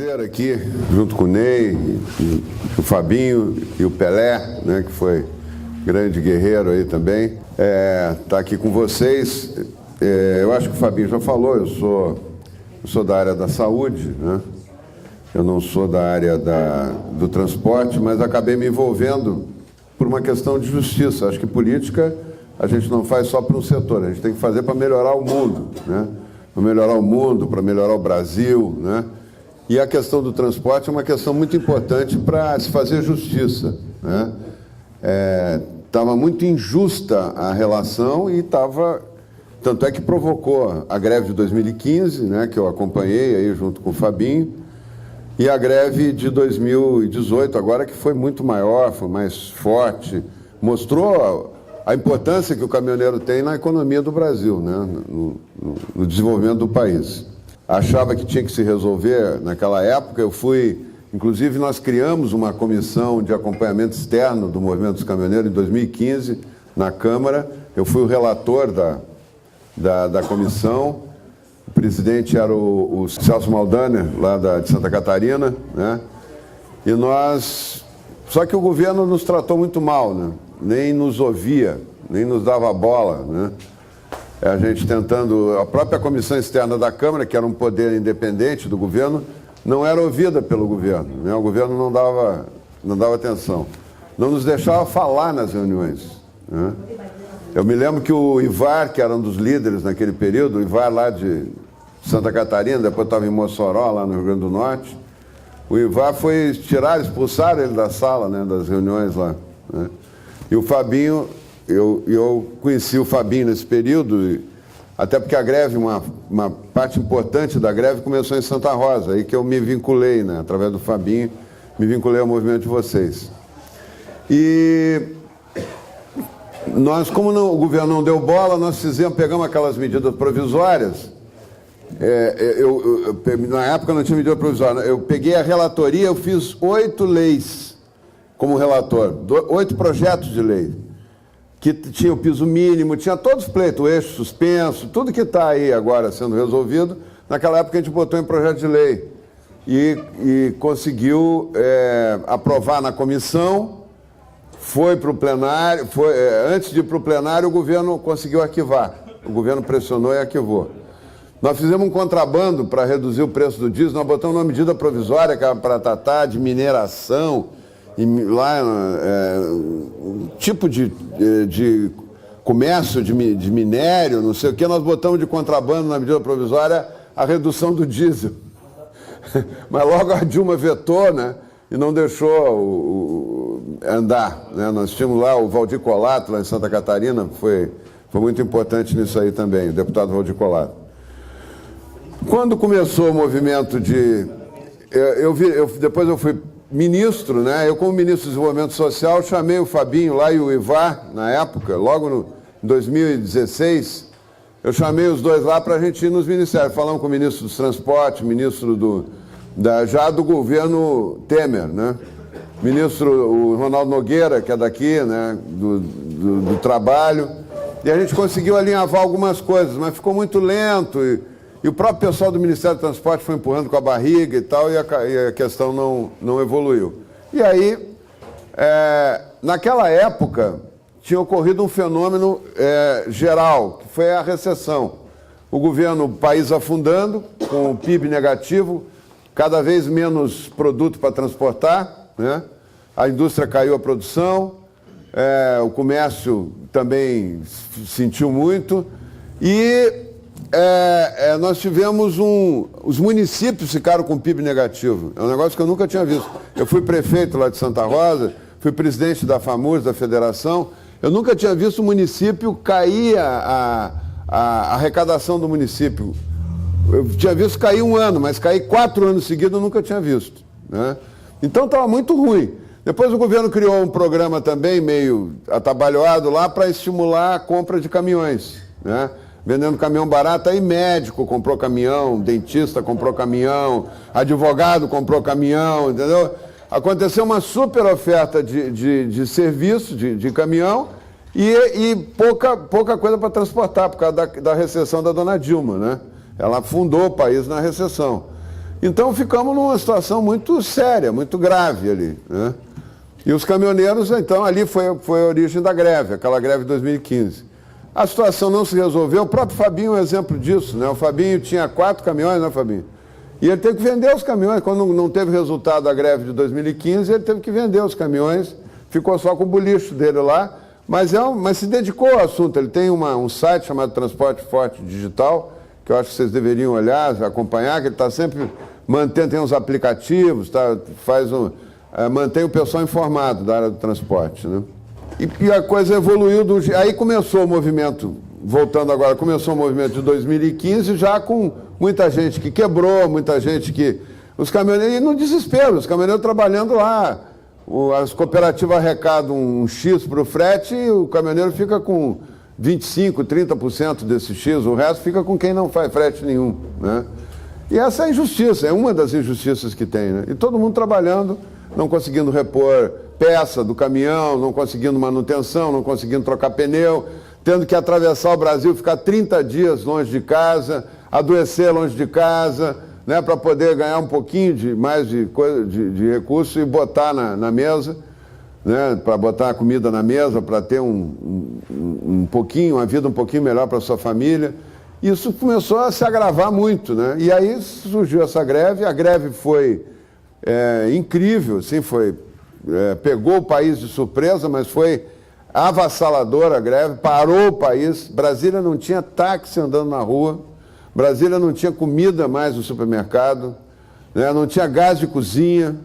Aqui, junto com o Ney, o Fabinho e o Pelé, né, que foi grande guerreiro aí também, tá aqui com vocês. Eu acho que o Fabinho já falou, eu sou da área da saúde, né? Eu não sou da área do transporte, mas acabei me envolvendo por uma questão de justiça. Acho que política a gente não faz só para um setor, a gente tem que fazer para melhorar o mundo, né? Para melhorar o mundo, para melhorar o Brasil, né? E a questão do transporte é uma questão muito importante para se fazer justiça, né? Estava muito injusta a relação e estava... Tanto é que provocou a greve de 2015, né, que eu acompanhei aí junto com o Fabinho, e a greve de 2018 agora, que foi muito maior, foi mais forte, mostrou a importância que o caminhoneiro tem na economia do Brasil, né, no desenvolvimento do país. Achava que tinha que se resolver naquela época. Inclusive nós criamos uma comissão de acompanhamento externo do movimento dos caminhoneiros em 2015 na Câmara. Eu fui o relator da comissão. O presidente era o Celso Maldaner, lá de Santa Catarina, né? E só que o governo nos tratou muito mal, né? Nem nos ouvia, nem nos dava bola, né? A gente tentando... A própria comissão externa da Câmara, que era um poder independente do governo, não era ouvida pelo governo, né? O governo não dava atenção. Não nos deixava falar nas reuniões, né? Eu me lembro que o Ivar, que era um dos líderes naquele período, o Ivar lá de Santa Catarina, depois estava em Mossoró, lá no Rio Grande do Norte, o Ivar foi expulsaram ele da sala, né, das reuniões lá, né? E o Fabinho... Eu conheci o Fabinho nesse período, até porque a greve, uma parte importante da greve começou em Santa Rosa, aí que eu me vinculei, né, através do Fabinho, me vinculei ao movimento de vocês. E nós, como o governo não deu bola, nós pegamos aquelas medidas provisórias. Na época não tinha medida provisória, eu peguei a relatoria, eu fiz 8 leis como relator, 8 projetos de lei, que tinha o piso mínimo, tinha todos os pleitos, o eixo suspenso, tudo que está aí agora sendo resolvido. Naquela época a gente botou em projeto de lei e conseguiu aprovar na comissão, foi para o plenário, antes de ir para o plenário o governo conseguiu arquivar, o governo pressionou e arquivou. Nós fizemos um contrabando para reduzir o preço do diesel, nós botamos uma medida provisória que era para tratar de mineração, e lá, tipo de comércio de minério, não sei o que, nós botamos de contrabando na medida provisória a redução do diesel. Mas logo a Dilma vetou, né, e não deixou andar, né? Nós tínhamos lá o Valdir Colato, lá em Santa Catarina, foi muito importante nisso aí também, o deputado Valdir Colato. Quando começou o movimento depois eu fui ministro, né? Eu, como ministro do Desenvolvimento Social, chamei o Fabinho lá e o Ivar, na época, logo em 2016, eu chamei os dois lá para a gente ir nos ministérios. Falamos com o ministro dos Transportes, ministro já do governo Temer, né? Ministro o Ronaldo Nogueira, que é daqui, né? Do Trabalho. E a gente conseguiu alinhavar algumas coisas, mas ficou muito lento. E o próprio pessoal do Ministério do Transporte foi empurrando com a barriga e tal, e a questão não evoluiu. E aí, naquela época, tinha ocorrido um fenômeno geral, que foi a recessão. O país afundando, com o PIB negativo, cada vez menos produto para transportar, né? A indústria caiu a produção, o comércio também sentiu muito, e... nós tivemos os municípios ficaram com PIB negativo. É um negócio que eu nunca tinha visto. Eu fui prefeito lá de Santa Rosa, fui presidente da FAMURS, da federação. Eu nunca tinha visto o município cair a arrecadação do município. Eu tinha visto cair um ano, mas cair 4 anos seguidos eu nunca tinha visto, né? Então estava muito ruim. Depois o governo criou um programa também meio atabalhoado lá para estimular a compra de caminhões, né? Vendendo caminhão barato, aí médico comprou caminhão, dentista comprou caminhão, advogado comprou caminhão, entendeu? Aconteceu uma super oferta de serviço, de caminhão, e pouca coisa para transportar, por causa da recessão da dona Dilma, né? Ela fundou o país na recessão. Então ficamos numa situação muito séria, muito grave ali, né? E os caminhoneiros, então, ali foi a origem da greve, aquela greve de 2015. A situação não se resolveu, o próprio Fabinho é um exemplo disso, né? O Fabinho tinha 4 caminhões, né, Fabinho? E ele teve que vender os caminhões, quando não teve resultado da greve de 2015, ele teve que vender os caminhões, ficou só com o bulicho dele lá, mas se dedicou ao assunto. Ele tem um site chamado Transporte Forte Digital, que eu acho que vocês deveriam olhar, acompanhar, que ele está sempre mantendo, tem uns aplicativos, tá, mantém o pessoal informado da área do transporte, né? E a coisa evoluiu, aí começou o movimento, voltando agora, começou o movimento de 2015, já com muita gente que quebrou, muita gente que... Os caminhoneiros, e no desespero, os caminhoneiros trabalhando lá, as cooperativas arrecadam um X para o frete e o caminhoneiro fica com 25%, 30% desse X, o resto fica com quem não faz frete nenhum, né? E essa é a injustiça, é uma das injustiças que tem, né? E todo mundo trabalhando, não conseguindo repor peça do caminhão, não conseguindo manutenção, não conseguindo trocar pneu, tendo que atravessar o Brasil, ficar 30 dias longe de casa, adoecer longe de casa, né, para poder ganhar um pouquinho mais de recurso e botar na mesa, né, para botar a comida na mesa, para ter um pouquinho, uma vida um pouquinho melhor para a sua família. Isso começou a se agravar muito, né? E aí surgiu essa greve, a greve foi incrível, assim, pegou o país de surpresa, mas foi avassaladora a greve, parou o país. Brasília não tinha táxi andando na rua, Brasília não tinha comida mais no supermercado, né? Não tinha gás de cozinha.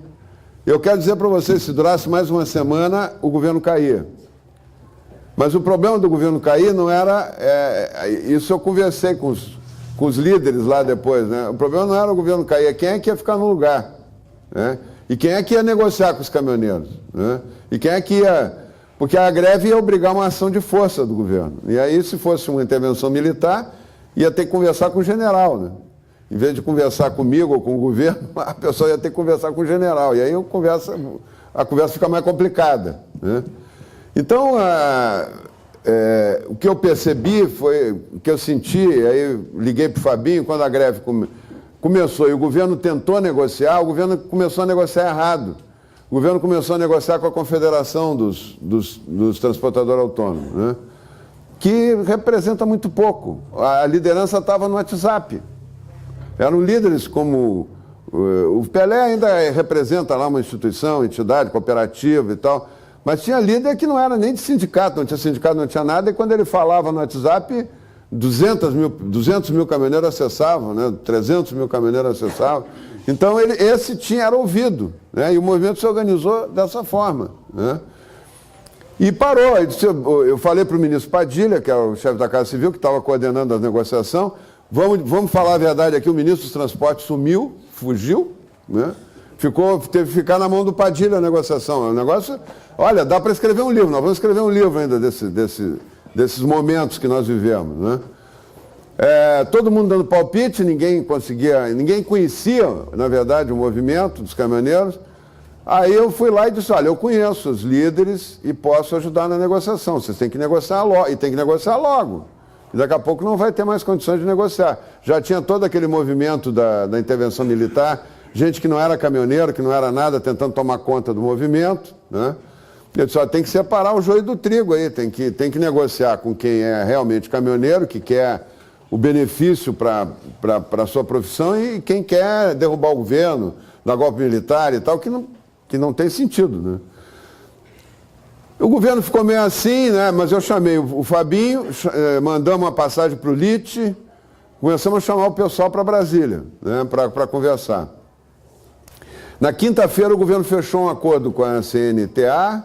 Eu quero dizer para vocês, se durasse mais uma semana, o governo caía. Mas o problema do governo cair não era... isso eu conversei com os líderes lá depois, né? O problema não era o governo cair, é quem é que ia ficar no lugar, né? E quem é que ia negociar com os caminhoneiros, né? E quem é que ia... Porque a greve ia obrigar uma ação de força do governo. E aí, se fosse uma intervenção militar, ia ter que conversar com o general, né? Em vez de conversar comigo ou com o governo, a pessoa ia ter que conversar com o general. E aí a conversa fica mais complicada, né? Então, o que eu percebi foi, o que eu senti, aí liguei para o Fabinho, quando a greve começou e o governo tentou negociar, o governo começou a negociar errado. O governo começou a negociar com a Confederação dos Transportadores Autônomos, né? Que representa muito pouco. A liderança estava no WhatsApp. Eram líderes como... O Pelé ainda representa lá uma instituição, entidade, cooperativa e tal, mas tinha líder que não era nem de sindicato, não tinha nada, e quando ele falava no WhatsApp, 200 mil caminhoneiros acessavam, né? 300 mil caminhoneiros acessavam. Então, era ouvido, né? E o movimento se organizou dessa forma, né? E parou. Eu falei para o ministro Padilha, que é o chefe da Casa Civil, que estava coordenando a negociação, vamos falar a verdade aqui, o ministro dos Transportes sumiu, fugiu, né? Teve que ficar na mão do Padilha a negociação. O negócio, olha, dá para escrever um livro, nós vamos escrever um livro ainda desses momentos que nós vivemos, né? Todo mundo dando palpite, ninguém conhecia, na verdade, o movimento dos caminhoneiros. Aí eu fui lá e disse, olha, eu conheço os líderes e posso ajudar na negociação, vocês têm que negociar logo, e tem que negociar logo. E daqui a pouco não vai ter mais condições de negociar. Já tinha todo aquele movimento da intervenção militar, gente que não era caminhoneiro, que não era nada, tentando tomar conta do movimento, né? Eu disse, tem que separar o joio do trigo aí, tem que negociar com quem é realmente caminhoneiro, que quer o benefício para a sua profissão, e quem quer derrubar o governo, dar golpe militar e tal, que não tem sentido, né? O governo ficou meio assim, né? Mas eu chamei o Fabinho, mandamos uma passagem para o LIT, começamos a chamar o pessoal para Brasília, né? Para conversar. Na quinta-feira o governo fechou um acordo com a CNTA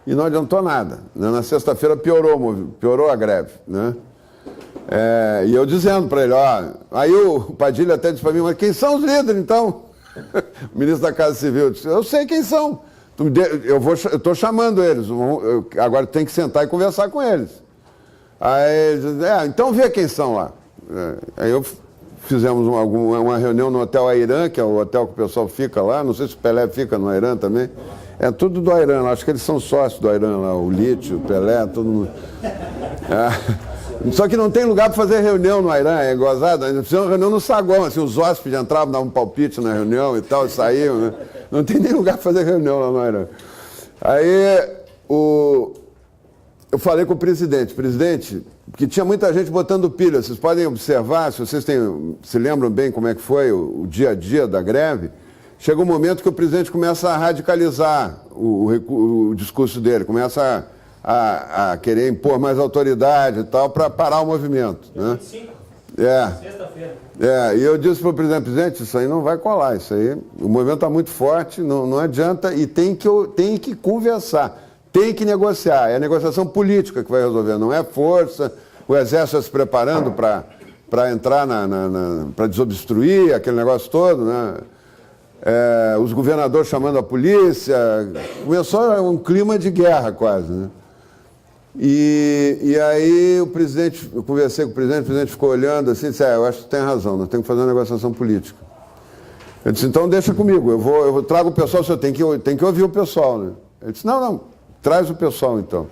e não adiantou nada, né? Na sexta-feira piorou a greve, né? E eu dizendo para ele, aí o Padilha até disse para mim, mas quem são os líderes então? O ministro da Casa Civil disse, eu sei quem são, eu estou chamando eles, agora tem que sentar e conversar com eles. Aí ele disse, então vê quem são lá. Aí fizemos uma reunião no Hotel Airã, que é o hotel que o pessoal fica lá, não sei se o Pelé fica no Airã também. É tudo do Airã, acho que eles são sócios do Airã lá, o Lítio, o Pelé, todo mundo. Só que não tem lugar para fazer reunião no Airã, é gozado. Ainda fizeram reunião no saguão, assim, os hóspedes entravam, davam um palpite na reunião e tal, e saíam, né? Não tem nem lugar para fazer reunião lá no Airã. Aí eu falei com o presidente, porque tinha muita gente botando pilha. Vocês podem observar, se vocês se lembram bem como é que foi o dia a dia da greve, chega um momento que o presidente começa a radicalizar o discurso dele, começa a querer impor mais autoridade e tal, para parar o movimento. Né? 25, sexta-feira. E eu disse para o presidente, isso aí não vai colar, isso aí, o movimento está muito forte, não adianta, e tem que conversar, tem que negociar, é a negociação política que vai resolver, não é força, o Exército está se preparando para entrar, para desobstruir aquele negócio todo, né? Os governadores chamando a polícia, começou um clima de guerra quase, né? E aí eu conversei com o presidente ficou olhando assim e disse, eu acho que tem razão, nós temos que fazer uma negociação política. Eu disse, então deixa comigo, eu trago o pessoal, o senhor tem que ouvir o pessoal, né? Ele disse, não, traz o pessoal então.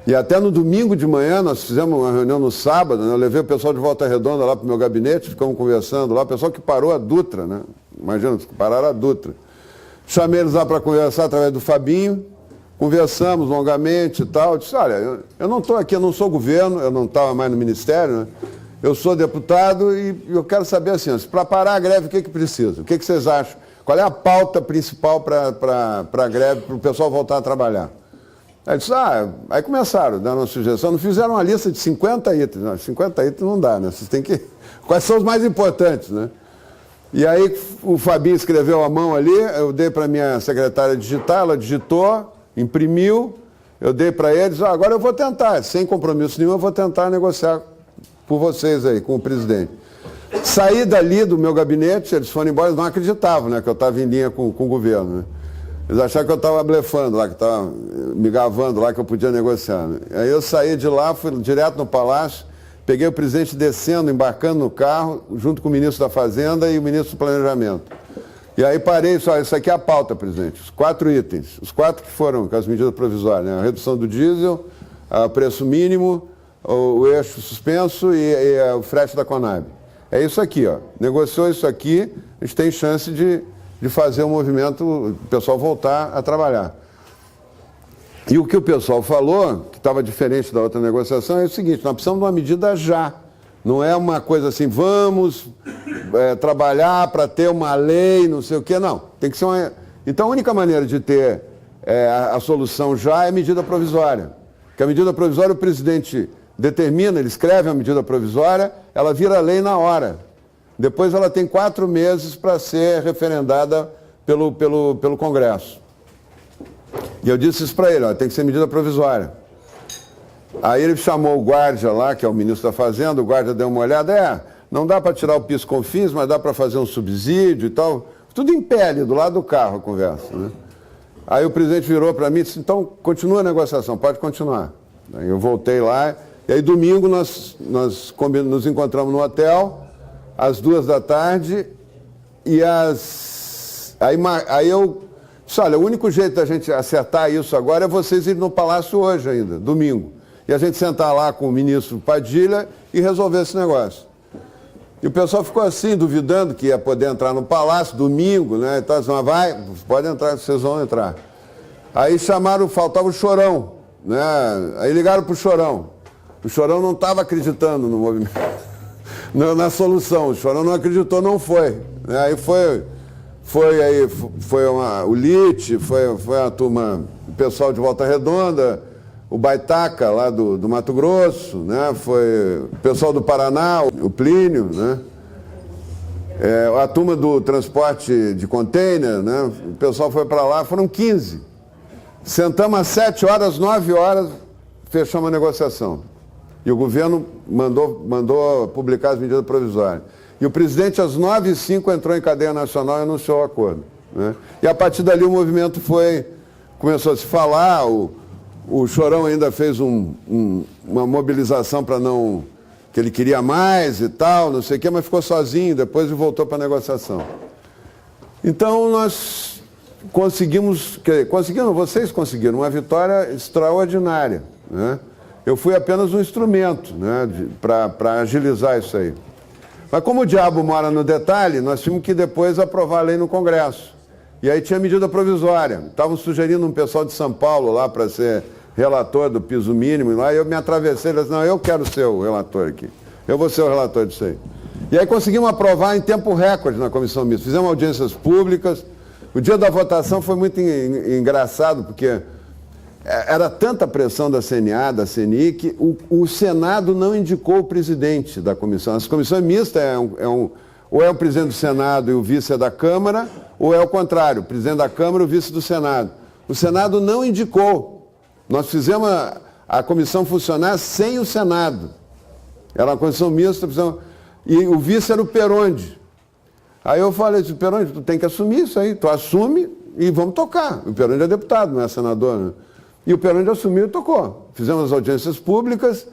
E até no domingo de manhã, nós fizemos uma reunião no sábado, né? Eu levei o pessoal de Volta Redonda lá para o meu gabinete, ficamos conversando lá, o pessoal que parou a Dutra, né? Imagina, pararam a Dutra. Chamei eles lá para conversar através do Fabinho, conversamos longamente e tal. Eu disse, olha, eu não estou aqui, eu não sou governo, eu não estava mais no ministério, né? Eu sou deputado e eu quero saber assim, para parar a greve, o que precisa? O que vocês acham? Qual é a pauta principal para a greve, para o pessoal voltar a trabalhar? Aí disse, aí começaram, dando uma sugestão, não fizeram uma lista de 50 itens. Não, 50 itens não dá, né? Vocês têm que... Quais são os mais importantes, né? E aí o Fabinho escreveu à mão ali, eu dei para a minha secretária digitar, ela digitou, imprimiu, eu dei para eles, agora eu vou tentar, sem compromisso nenhum, eu vou tentar negociar por vocês aí, com o presidente. Saí dali do meu gabinete, eles foram embora, eles não acreditavam, né, que eu estava em linha com o governo, né? Eles acharam que eu estava blefando lá, que estava me gavando lá, que eu podia negociar, né? Aí eu saí de lá, fui direto no Palácio, peguei o presidente descendo, embarcando no carro, junto com o ministro da Fazenda e o ministro do Planejamento. E aí parei, só isso aqui é a pauta, presidente, os 4 itens, os 4 que foram com as medidas provisórias, né? A redução do diesel, o preço mínimo, o eixo suspenso e o frete da Conab. É isso aqui, ó. Negociou isso aqui, a gente tem chance de fazer o movimento, o pessoal voltar a trabalhar. E o que o pessoal falou, que estava diferente da outra negociação, é o seguinte, nós precisamos de uma medida já. Não é uma coisa assim, vamos trabalhar para ter uma lei, não sei o quê, não. Tem que ser uma... Então a única maneira de ter a solução já é medida provisória. Porque a medida provisória o presidente determina, ele escreve a medida provisória, ela vira lei na hora. Depois ela tem 4 meses para ser referendada pelo Congresso. E eu disse isso para ele, tem que ser medida provisória. Aí ele chamou o guarda lá, que é o ministro da Fazenda, o guarda deu uma olhada, não dá para tirar o PIS/COFINS, mas dá para fazer um subsídio e tal. Tudo em pé ali, do lado do carro a conversa, né? Aí o presidente virou para mim e disse, então continua a negociação, pode continuar. Aí eu voltei lá, e aí domingo nós nos encontramos no hotel, às 14h, e aí eu disse, olha, o único jeito da gente acertar isso agora é vocês irem no Palácio hoje ainda, domingo. E a gente sentar lá com o ministro Padilha e resolver esse negócio. E o pessoal ficou assim, duvidando que ia poder entrar no Palácio domingo, né? Então, assim, vai, pode entrar, vocês vão entrar. Aí faltava o Chorão, né? Aí ligaram para o Chorão. O Chorão não estava acreditando no movimento, na solução. O Chorão não acreditou, não foi. Aí o LIT, foi a turma, o pessoal de Volta Redonda, o Baitaca lá do Mato Grosso, né? Foi o pessoal do Paraná, o Plínio, né? A turma do transporte de container, né? O pessoal foi para lá, foram 15. Sentamos às 7 horas, 9 horas, fechamos a negociação. E o governo mandou publicar as medidas provisórias. E o presidente, às 9h05, entrou em cadeia nacional e anunciou o acordo, né? E a partir dali o movimento começou a se falar, o Chorão ainda fez uma mobilização para não... que ele queria mais e tal, não sei o quê, mas ficou sozinho, depois voltou para a negociação. Então nós vocês conseguiram uma vitória extraordinária, né? Eu fui apenas um instrumento, né, para agilizar isso aí. Mas como o diabo mora no detalhe, nós tínhamos que depois aprovar a lei no Congresso. E aí tinha medida provisória. Estavam sugerindo um pessoal de São Paulo lá para ser relator do piso mínimo. E lá eu me atravessei e disse, não, eu quero ser o relator aqui. Eu vou ser o relator disso aí. E aí conseguimos aprovar em tempo recorde na comissão mista. Fizemos audiências públicas. O dia da votação foi muito engraçado, porque era tanta pressão da CNA, da CNI, que o Senado não indicou o presidente da comissão. As comissões mistas ou é o presidente do Senado e o vice é da Câmara, ou é o contrário, o presidente da Câmara e o vice do Senado. O Senado não indicou. Nós fizemos a comissão funcionar sem o Senado. Era uma comissão mista, e o vice era o Peronde. Aí eu falei, Peronde, tu tem que assumir isso aí, tu assume e vamos tocar. O Peronde é deputado, não é senador, né? E o Peronde assumiu e tocou. Fizemos as audiências públicas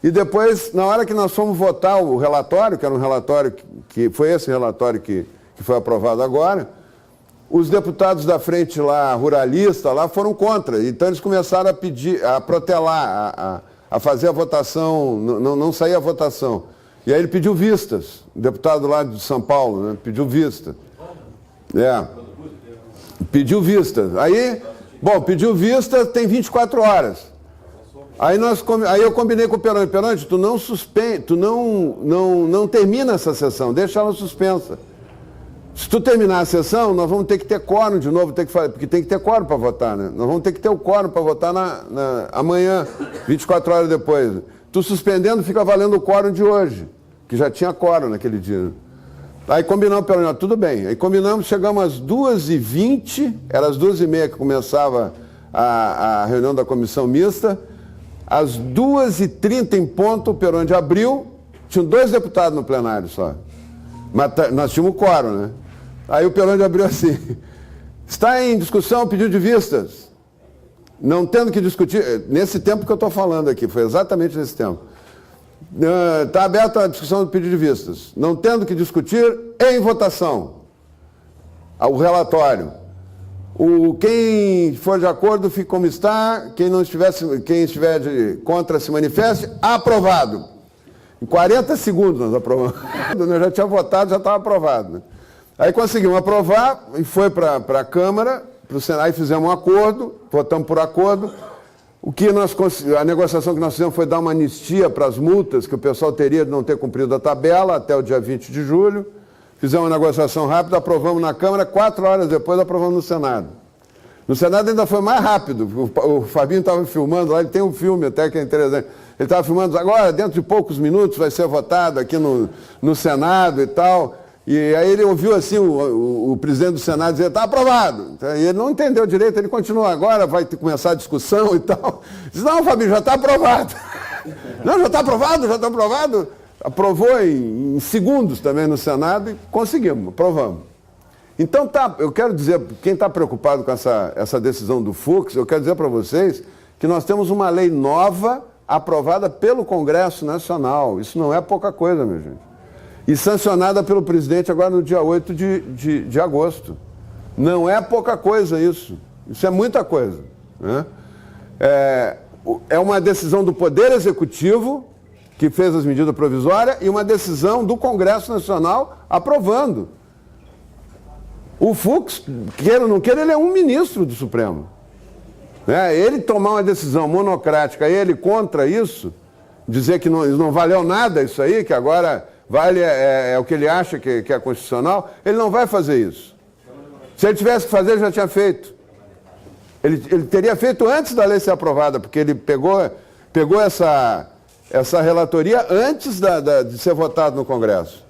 e depois, na hora que nós fomos votar o relatório, que era um relatório que foi esse relatório que foi aprovado agora, os deputados da frente lá, ruralista, lá, foram contra. Então eles começaram a pedir, a protelar, a fazer a votação, não sair a votação. E aí ele pediu vistas, o deputado lá de São Paulo, né, pediu vista. Pediu vista. Aí, bom, pediu vista, tem 24 horas. Aí eu combinei com o Peronde, Peronde, tu não suspende, tu não termina essa sessão, deixa ela suspensa. Se tu terminar a sessão, nós vamos ter que ter quórum de novo, porque tem que ter quórum para votar, né? Nós vamos ter que ter o quórum para votar amanhã, 24 horas depois. Tu suspendendo, fica valendo o quórum de hoje, que já tinha quórum naquele dia. Aí combinamos, Peronde, tudo bem. Aí combinamos, chegamos às 2h20, era às 2h30 que começava a reunião da comissão mista. Às 2h30 em ponto, o Peronde abriu, tinham 2 deputados no plenário só. Mas nós tínhamos o quórum, né? Aí o Peronde abriu assim, está em discussão o pedido de vistas. Não tendo que discutir, nesse tempo que eu estou falando aqui, foi exatamente nesse tempo. Está aberta a discussão do pedido de vistas. Não tendo que discutir, em votação. O relatório. Quem for de acordo, fique como está. Quem estiver contra, se manifeste. Aprovado. Em 40 segundos nós aprovamos. Eu já tinha votado, já estava aprovado. Né? Aí conseguimos aprovar e foi para a Câmara, para o Senado, aí fizemos um acordo, votamos por acordo. A negociação que nós fizemos foi dar uma anistia para as multas que o pessoal teria de não ter cumprido a tabela até o dia 20 de julho. Fizemos uma negociação rápida, aprovamos na Câmara, 4 horas depois aprovamos no Senado. No Senado ainda foi mais rápido, o Fabinho estava filmando lá, ele tem um filme até que é interessante. Ele estava filmando, agora dentro de poucos minutos vai ser votado aqui no Senado e tal. E aí ele ouviu assim o presidente do Senado dizer, está aprovado. E ele não entendeu direito, ele continuou, agora vai começar a discussão e tal. Diz, não, Fabinho, já está aprovado. Não, já está aprovado, já está aprovado. Aprovou em segundos também no Senado e conseguimos, aprovamos. Então, eu quero dizer, quem está preocupado com essa decisão do Fux, eu quero dizer para vocês que nós temos uma lei nova aprovada pelo Congresso Nacional. Isso não é pouca coisa, minha gente. E sancionada pelo presidente agora no dia 8 de agosto. Não é pouca coisa isso. Isso é muita coisa. Né? É uma decisão do Poder Executivo, que fez as medidas provisórias, e uma decisão do Congresso Nacional aprovando. O Fux, queira ou não queira, ele é um ministro do Supremo. Ele tomar uma decisão monocrática, ele contra isso, dizer que não valeu nada isso aí, que agora vale o que ele acha que é constitucional, ele não vai fazer isso. Se ele tivesse que fazer, ele já tinha feito. Ele teria feito antes da lei ser aprovada, porque ele pegou essa relatoria antes de ser votado no Congresso.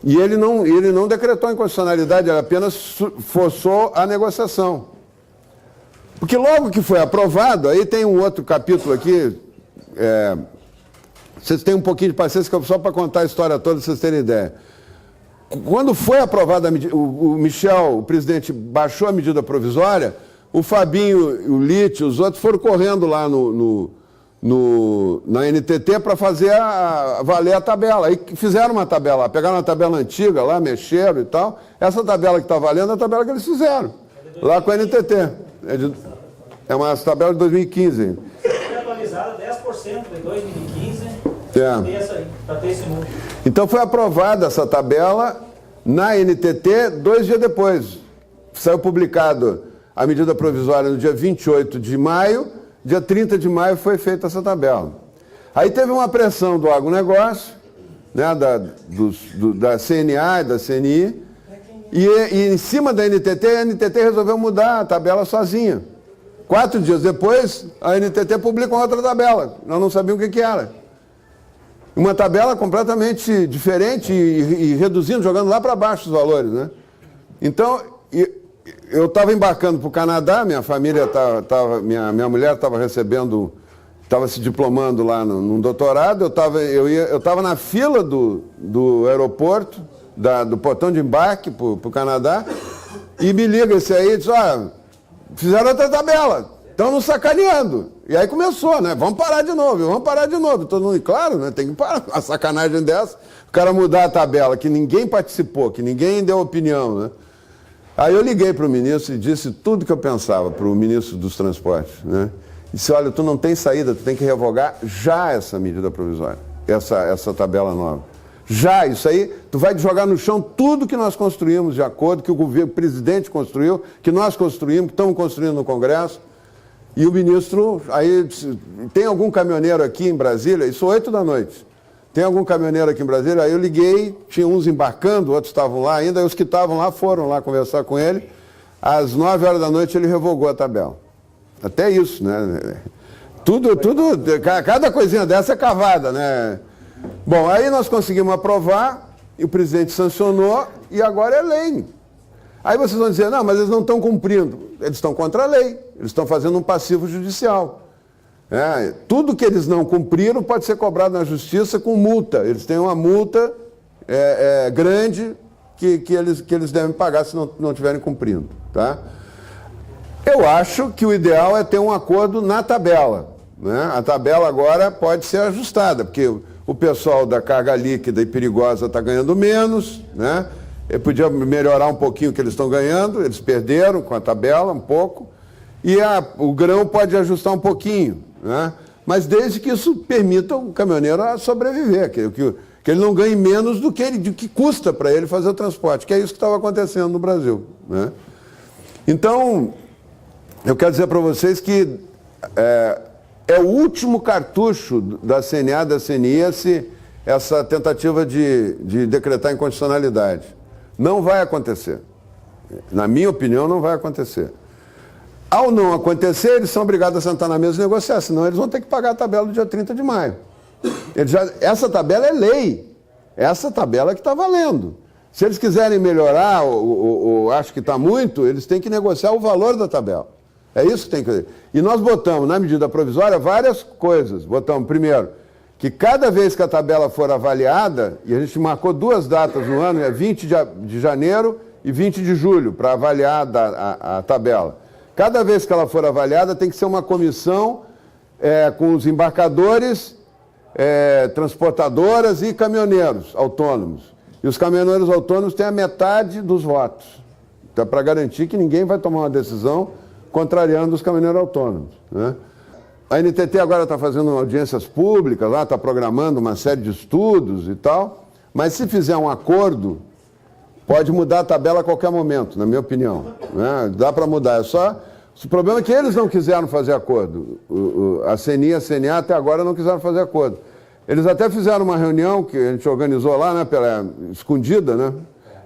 E ele não decretou inconstitucionalidade, ele apenas forçou a negociação. Porque logo que foi aprovado, aí tem um outro capítulo aqui, vocês têm um pouquinho de paciência, só para contar a história toda, vocês terem ideia. Quando foi aprovada a medida, o Michel, o presidente, baixou a medida provisória, o Fabinho, o Litt, os outros foram correndo lá na NTT para fazer valer a tabela. Aí fizeram uma tabela, pegaram uma tabela antiga lá, mexeram e tal. Essa tabela que está valendo é a tabela que eles fizeram, lá com a NTT. É uma tabela de 2015. Usaram 10% de 2015 para ter esse número. Então foi aprovada essa tabela na NTT 2 dias depois. Saiu publicado a medida provisória no dia 28 de maio, dia 30 de maio foi feita essa tabela. Aí teve uma pressão do agronegócio, né, da CNA e da CNI, e em cima da NTT, a NTT resolveu mudar a tabela sozinha. 4 dias depois, a NTT publicou outra tabela. Nós não sabíamos o que era. Uma tabela completamente diferente e reduzindo, jogando lá para baixo os valores, né? Então, eu estava embarcando para o Canadá, minha família minha mulher estava recebendo, estava se diplomando lá num doutorado, eu estava na fila do aeroporto, do portão de embarque para o Canadá, e me liga esse aí e diz, fizeram outra tabela, estão nos sacaneando. E aí começou, né? Vamos parar de novo. Todo mundo, claro, né? Tem que parar uma sacanagem dessa, o cara mudar a tabela, que ninguém participou, que ninguém deu opinião, né? Aí eu liguei para o ministro e disse tudo que eu pensava para o ministro dos Transportes, né? Disse, olha, tu não tem saída, tu tem que revogar já essa medida provisória, essa tabela nova. Já, isso aí, tu vai jogar no chão tudo que nós construímos de acordo, que o presidente construiu, que nós construímos, que estamos construindo no Congresso. E o ministro, aí, tem algum caminhoneiro aqui em Brasília? Isso 8 da noite. Tem algum caminhoneiro aqui em Brasília? Aí eu liguei, tinha uns embarcando, outros estavam lá ainda, e os que estavam lá foram lá conversar com ele. Às 9 horas da noite ele revogou a tabela. Até isso, né? Cada coisinha dessa é cavada, né? Bom, aí nós conseguimos aprovar, e o presidente sancionou, e agora é lei. Aí vocês vão dizer, não, mas eles não estão cumprindo. Eles estão contra a lei, eles estão fazendo um passivo judicial. Tudo que eles não cumpriram pode ser cobrado na justiça com multa. Eles têm uma multa grande que eles devem pagar se não estiverem cumprindo. Tá? Eu acho que o ideal é ter um acordo na tabela. Né? A tabela agora pode ser ajustada, porque o pessoal da carga líquida e perigosa está ganhando menos, né? Eu podia melhorar um pouquinho o que eles estão ganhando, eles perderam com a tabela um pouco, e o grão pode ajustar um pouquinho, né? Mas desde que isso permita o caminhoneiro a sobreviver, que ele não ganhe menos do que custa para ele fazer o transporte, que é isso que estava acontecendo no Brasil, né? Então, eu quero dizer para vocês que é o último cartucho da CNA, da CNI, essa tentativa de decretar inconstitucionalidade. Não vai acontecer. Na minha opinião, não vai acontecer. Ao não acontecer, eles são obrigados a sentar na mesa e negociar, senão eles vão ter que pagar a tabela do dia 30 de maio. Essa tabela é lei. Essa tabela que está valendo. Se eles quiserem melhorar, ou acho que está muito, eles têm que negociar o valor da tabela. É isso que tem que fazer. E nós botamos na medida provisória várias coisas. Botamos, primeiro, que cada vez que a tabela for avaliada, e a gente marcou 2 datas no ano, é 20 de janeiro e 20 de julho, para avaliar a tabela. Cada vez que ela for avaliada, tem que ser uma comissão com os embarcadores, transportadoras e caminhoneiros autônomos. E os caminhoneiros autônomos têm a metade dos votos. Então, para garantir que ninguém vai tomar uma decisão contrariando os caminhoneiros autônomos, né? A NTT agora está fazendo audiências públicas, lá está programando uma série de estudos e tal, mas se fizer um acordo, pode mudar a tabela a qualquer momento, na minha opinião, né? Dá para mudar, o problema é que eles não quiseram fazer acordo. A CNI e a CNA até agora não quiseram fazer acordo. Eles até fizeram uma reunião que a gente organizou lá, né, escondida, né,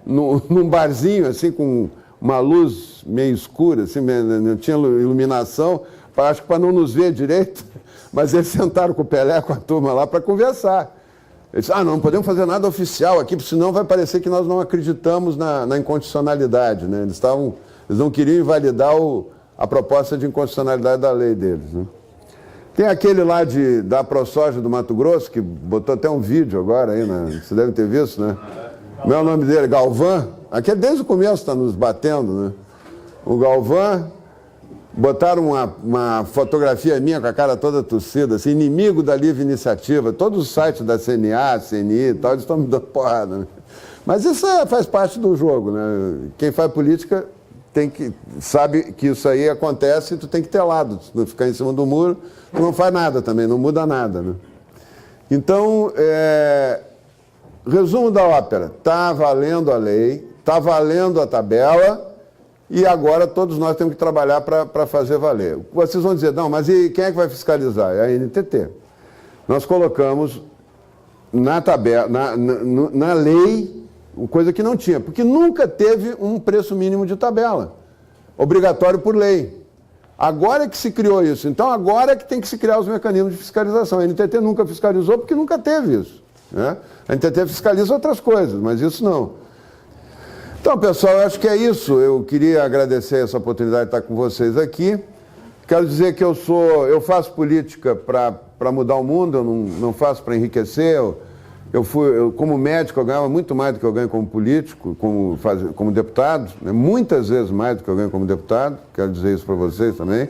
num barzinho, assim, com uma luz meio escura, assim, não tinha iluminação, acho que para não nos ver direito, mas eles sentaram com o Pelé, com a turma lá, para conversar. Eles disseram, não podemos fazer nada oficial aqui, porque senão vai parecer que nós não acreditamos na inconstitucionalidade, né? Eles não queriam invalidar a proposta de inconstitucionalidade da lei deles, né? Tem aquele lá da ProSoja do Mato Grosso, que botou até um vídeo agora aí, né? Você deve ter visto, né? Como é o nome dele? Galvão. Aquele desde o começo está nos batendo, né? O Galvão. Botaram uma fotografia minha com a cara toda torcida, assim, inimigo da livre iniciativa. Todos os sites da CNA, CNI e tal, eles estão me dando porrada, né? Mas isso faz parte do jogo, né? Quem faz política sabe que isso aí acontece e tu tem que ter lado. Se não ficar em cima do muro, tu não faz nada também, não muda nada, né? Então, resumo da ópera, está valendo a lei, está valendo a tabela e agora todos nós temos que trabalhar para fazer valer. Vocês vão dizer, não, mas e quem é que vai fiscalizar? É a NTT. Nós colocamos na tabela, na lei, coisa que não tinha, porque nunca teve um preço mínimo de tabela, obrigatório por lei. Agora é que se criou isso, então agora é que tem que se criar os mecanismos de fiscalização. A NTT nunca fiscalizou porque nunca teve isso, né? A NTT fiscaliza outras coisas, mas isso não. Então, pessoal, eu acho que é isso. Eu queria agradecer essa oportunidade de estar com vocês aqui. Quero dizer que eu faço política para mudar o mundo, eu não faço para enriquecer. Como médico, eu ganhava muito mais do que eu ganho como político, como deputado, né? Muitas vezes mais do que eu ganho como deputado, quero dizer isso para vocês também.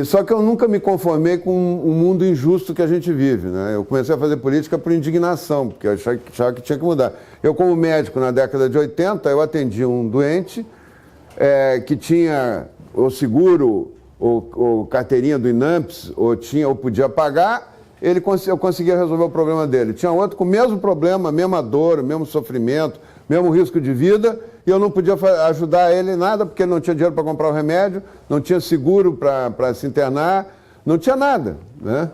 Só que eu nunca me conformei com o mundo injusto que a gente vive, né? Eu comecei a fazer política por indignação, porque eu achava que tinha que mudar. Eu, como médico, na década de 80, eu atendi um doente que tinha o seguro, ou carteirinha do INAMPS, ou podia pagar, eu conseguia resolver o problema dele. Tinha outro com o mesmo problema, mesma dor, mesmo sofrimento, mesmo risco de vida, e eu não podia ajudar ele em nada, porque ele não tinha dinheiro para comprar o remédio, não tinha seguro para se internar, não tinha nada, né?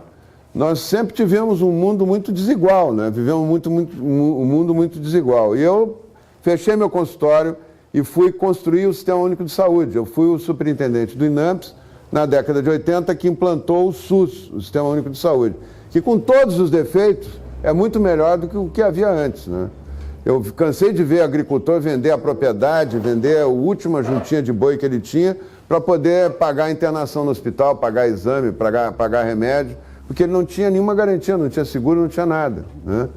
Nós sempre tivemos um mundo muito desigual, né? Vivemos um mundo muito desigual. E eu fechei meu consultório e fui construir o Sistema Único de Saúde. Eu fui o superintendente do INAMPS, na década de 80, que implantou o SUS, o Sistema Único de Saúde, que com todos os defeitos é muito melhor do que o que havia antes, né? Eu cansei de ver agricultor vender a propriedade, vender a última juntinha de boi que ele tinha para poder pagar a internação no hospital, pagar exame, pagar remédio, porque ele não tinha nenhuma garantia, não tinha seguro, não tinha nada, né?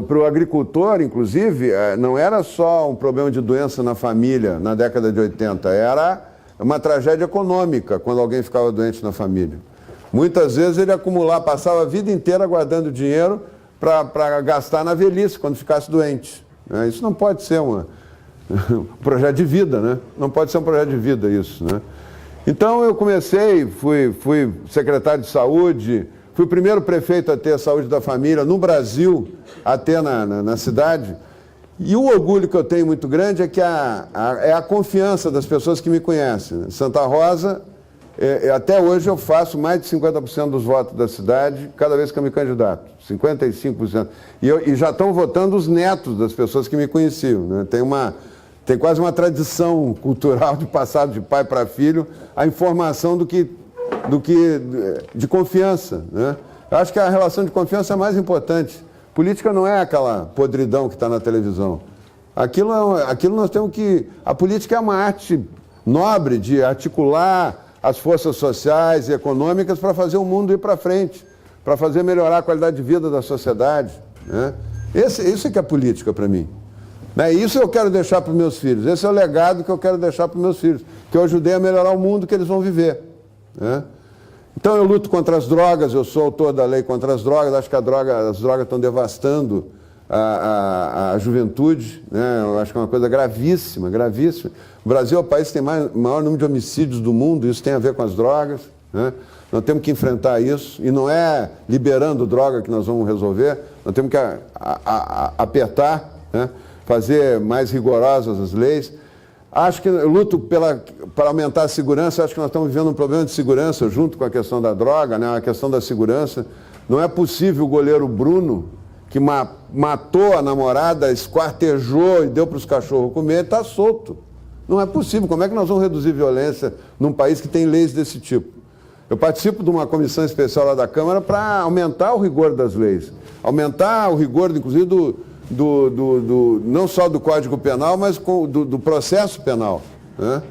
Para o agricultor, inclusive, não era só um problema de doença na família na década de 80, era uma tragédia econômica quando alguém ficava doente na família. Muitas vezes ele passava a vida inteira guardando dinheiro para gastar na velhice, quando ficasse doente. Isso não pode ser um projeto de vida, né? Não pode ser um projeto de vida isso, né? Então eu comecei, fui secretário de saúde, fui o primeiro prefeito a ter a saúde da família no Brasil, a ter na cidade. E o orgulho que eu tenho muito grande é que é a confiança das pessoas que me conhecem, né? Santa Rosa, até hoje eu faço mais de 50% dos votos da cidade cada vez que eu me candidato, 55%. E já estão votando os netos das pessoas que me conheciam, né? Tem quase uma tradição cultural de passar de pai para filho a informação de confiança, né? Eu acho que a relação de confiança é mais importante. Política não é aquela podridão que está na televisão. Aquilo nós temos que... A política é uma arte nobre de articular as forças sociais e econômicas para fazer o mundo ir para frente, para fazer melhorar a qualidade de vida da sociedade, né? Isso é que é política para mim, né? Isso eu quero deixar para os meus filhos. Esse é o legado que eu quero deixar para os meus filhos, que eu ajudei a melhorar o mundo que eles vão viver, né? Então eu luto contra as drogas, eu sou autor da lei contra as drogas, acho que as drogas estão devastando a juventude, né? Eu acho que é uma coisa gravíssima, gravíssima. O Brasil é o país que tem maior número de homicídios do mundo, isso tem a ver com as drogas, né? Nós temos que enfrentar isso, e não é liberando droga que nós vamos resolver, nós temos que apertar, né? Fazer mais rigorosas as leis. Acho que eu luto para aumentar a segurança. Acho que nós estamos vivendo um problema de segurança junto com a questão da droga, né? A questão da segurança. Não é possível o goleiro Bruno, que matou a namorada, esquartejou e deu para os cachorros comer, está solto. Não é possível. Como é que nós vamos reduzir violência num país que tem leis desse tipo? Eu participo de uma comissão especial lá da Câmara para aumentar o rigor das leis. Aumentar o rigor, inclusive, não só do Código Penal, mas do processo penal, né?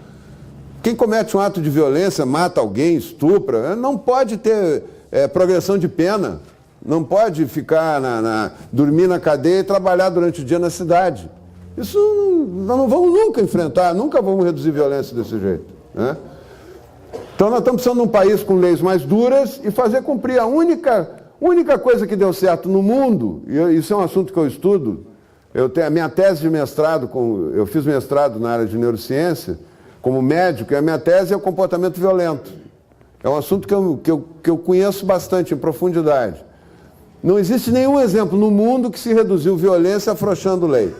Quem comete um ato de violência, mata alguém, estupra, não pode ter progressão de pena, não pode ficar dormir na cadeia e trabalhar durante o dia na cidade. Isso nós não vamos nunca enfrentar, nunca vamos reduzir violência desse jeito, né? Então nós estamos precisando de um país com leis mais duras e fazer cumprir a única coisa que deu certo no mundo, e isso é um assunto que eu estudo, Eu tenho a minha tese de mestrado, eu fiz mestrado na área de neurociência, como médico, e a minha tese é o comportamento violento. É um assunto que eu conheço bastante, em profundidade. Não existe nenhum exemplo no mundo que se reduziu violência afrouxando lei.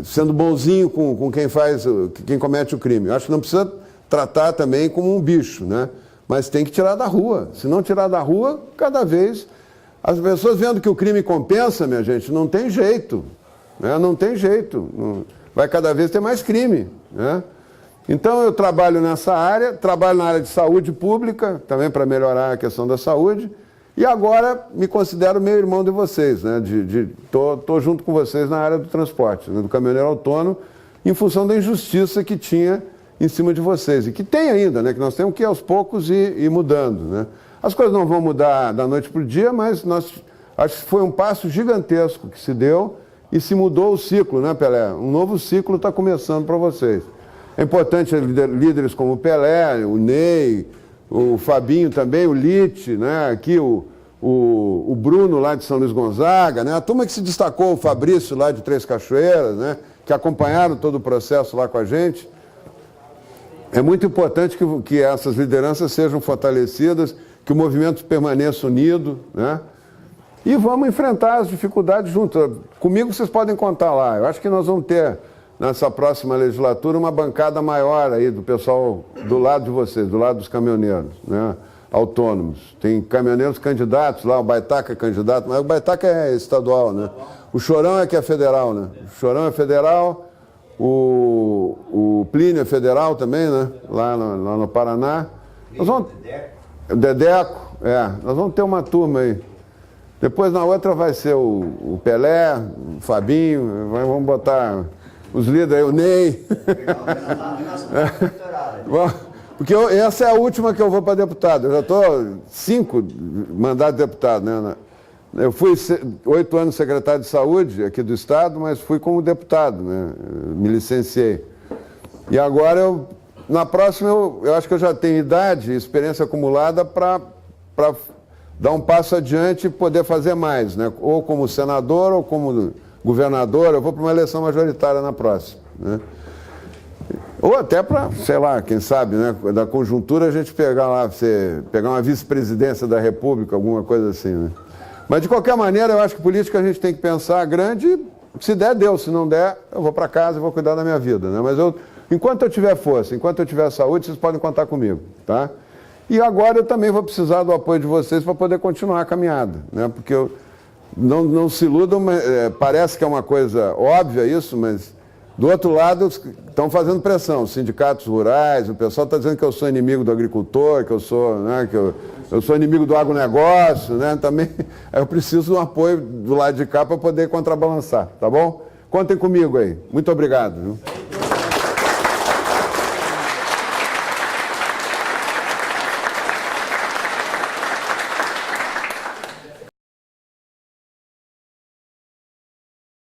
Sendo bonzinho com quem comete o crime. Eu acho que não precisa tratar também como um bicho, né? Mas tem que tirar da rua. Se não tirar da rua, cada vez... As pessoas vendo que o crime compensa, minha gente, não tem jeito. Né? Não tem jeito. Vai cada vez ter mais crime. Né? Então eu trabalho nessa área, trabalho na área de saúde pública, também para melhorar a questão da saúde, e agora me considero meio irmão de vocês, né? Tô junto com vocês na área do transporte, né? Do caminhoneiro autônomo, em função da injustiça que tinha em cima de vocês, e que tem ainda, né? Que nós temos que ir aos poucos ir mudando, né? As coisas não vão mudar da noite para o dia, mas acho que foi um passo gigantesco que se deu e se mudou o ciclo, né, Pelé? Um novo ciclo está começando para vocês. É importante líderes como o Pelé, o Ney, o Fabinho também, o Lite, né? Aqui o Bruno lá de São Luís Gonzaga, né? A turma que se destacou, o Fabrício lá de Três Cachoeiras, né? Que acompanharam todo o processo lá com a gente. É muito importante que essas lideranças sejam fortalecidas, que o movimento permaneça unido, né? E vamos enfrentar as dificuldades juntos. Comigo vocês podem contar lá. Eu acho que nós vamos ter, nessa próxima legislatura, uma bancada maior aí do pessoal do lado de vocês, do lado dos caminhoneiros, né? Autônomos. Tem caminhoneiros candidatos lá, o Baitaca é candidato, mas o Baitaca é estadual, né? O Chorão é que é federal, né? O Chorão é federal, o Plínio é federal também, né? Lá no Paraná. Nós vamos... O Dedeco, nós vamos ter uma turma aí. Depois na outra vai ser o Pelé, o Fabinho, vamos botar os líderes aí, o Ney. Porque essa é a última que eu vou para deputado. Eu já estou 5 mandatos de deputado, né? Eu fui 8 anos secretário de saúde aqui do estado, mas fui como deputado, né? Me licenciei. E agora na próxima, eu acho que eu já tenho idade e experiência acumulada para dar um passo adiante e poder fazer mais, né? Ou como senador ou como governador. Eu vou para uma eleição majoritária na próxima, né? Ou até para, sei lá, quem sabe, né? Da conjuntura a gente pegar uma vice-presidência da República, alguma coisa assim, né? Mas de qualquer maneira, eu acho que política a gente tem que pensar grande. Se der, deu. Se não der, eu vou para casa e vou cuidar da minha vida, né? Mas enquanto eu tiver força, enquanto eu tiver saúde, vocês podem contar comigo, tá? E agora eu também vou precisar do apoio de vocês para poder continuar a caminhada, né? Porque não se iludam, parece que é uma coisa óbvia isso, mas do outro lado estão fazendo pressão, os sindicatos rurais, o pessoal está dizendo que eu sou inimigo do agricultor, que eu sou, né, que eu sou inimigo do agronegócio, né? Também eu preciso de um apoio do lado de cá para poder contrabalançar, tá bom? Contem comigo aí. Muito obrigado, viu?